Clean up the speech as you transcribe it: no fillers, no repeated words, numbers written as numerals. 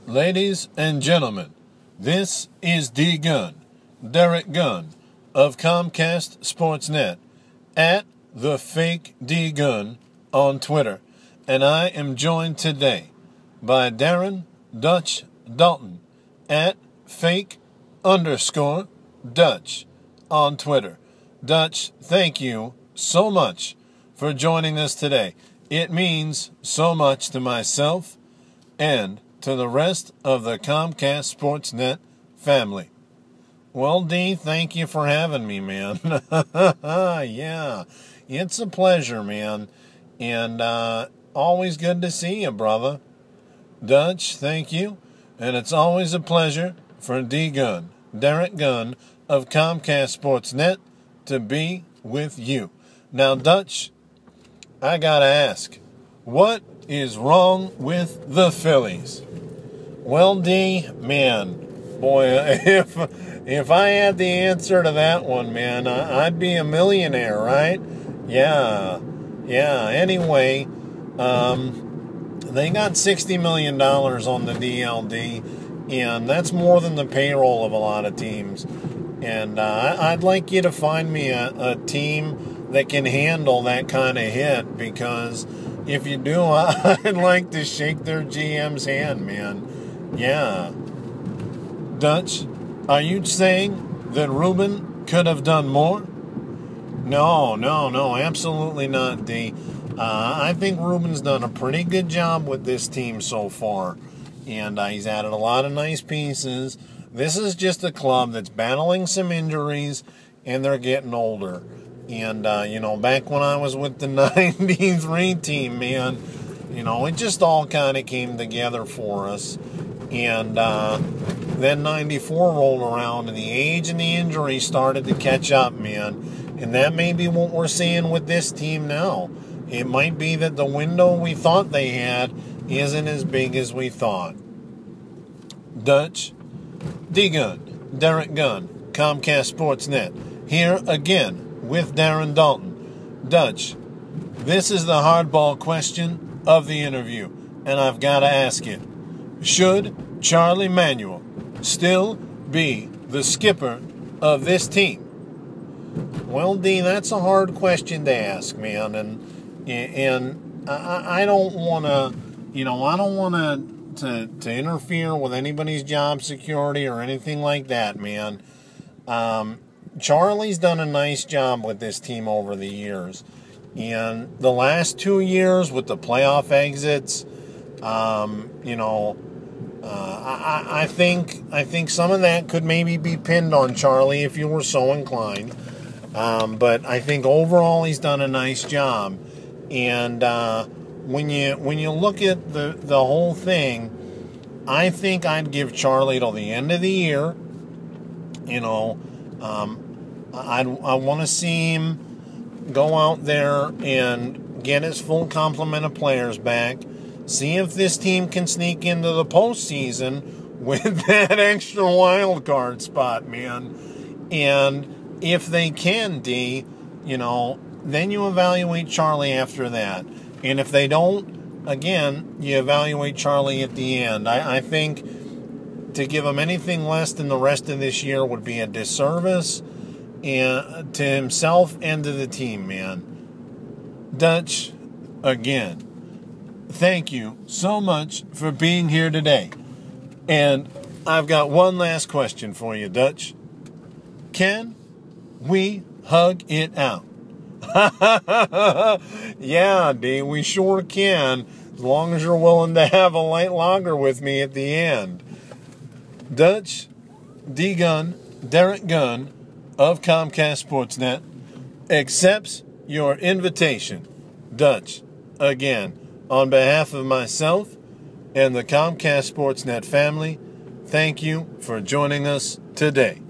Ladies and gentlemen, this is Dgunn, Derek Gunn of Comcast Sportsnet at the fake Dgunn on Twitter, and I am joined today by Darren Dutch Dalton at fake_Dutch on Twitter. Dutch, thank you so much for joining us today. It means so much to myself and to the rest of the Comcast Sportsnet family. Well, D, thank you for having me, man. Yeah, it's a pleasure, man. And always good to see you, brother. Dutch, thank you. And it's always a pleasure for Dgunn, Derek Gunn of Comcast Sportsnet, to be with you. Now, Dutch, I gotta ask, what is wrong with the Phillies? Well, D, man, boy, if I had the answer to that one, man, I'd be a millionaire, right? Yeah. Anyway, they got $60 million on the DLD, and that's more than the payroll of a lot of teams. And I'd like you to find me a team that can handle that kind of hit, because if you do, I'd like to shake their GM's hand, man. Yeah. Dutch, are you saying that Ruben could have done more? No, absolutely not, D. I think Ruben's done a pretty good job with this team so far, and he's added a lot of nice pieces. This is just a club that's battling some injuries, and they're getting older. And, back when I was with the 93 team, man, it just all kind of came together for us. And then 94 rolled around, and the age and the injury started to catch up, man. And that may be what we're seeing with this team now. It might be that the window we thought they had isn't as big as we thought. Dutch, Dgunn, Derek Gunn, Comcast Sportsnet, here again with Darren Dalton. Dutch, this is the hardball question of the interview, and I've got to ask it. Should Charlie Manuel still be the skipper of this team? Well, D, that's a hard question to ask, man, and I don't want to, to interfere with anybody's job security or anything like that, man. Charlie's done a nice job with this team over the years, and the last 2 years with the playoff exits, I think some of that could maybe be pinned on Charlie if you were so inclined. But I think overall he's done a nice job. And when you look at the whole thing, I think I'd give Charlie till the end of the year. I want to see him go out there and get his full complement of players back. See if this team can sneak into the postseason with that extra wild card spot, man. And if they can, D, then you evaluate Charlie after that. And if they don't, again, you evaluate Charlie at the end. I think to give him anything less than the rest of this year would be a disservice and to himself and to the team, man. Dutch, again, thank you so much for being here today. And I've got one last question for you, Dutch. Can we hug it out? Yeah, D, we sure can, as long as you're willing to have a light lager with me at the end. Dutch, Dgunn, Derek Gunn of Comcast Sportsnet accepts your invitation. Dutch, again, on behalf of myself and the Comcast Sportsnet family, thank you for joining us today.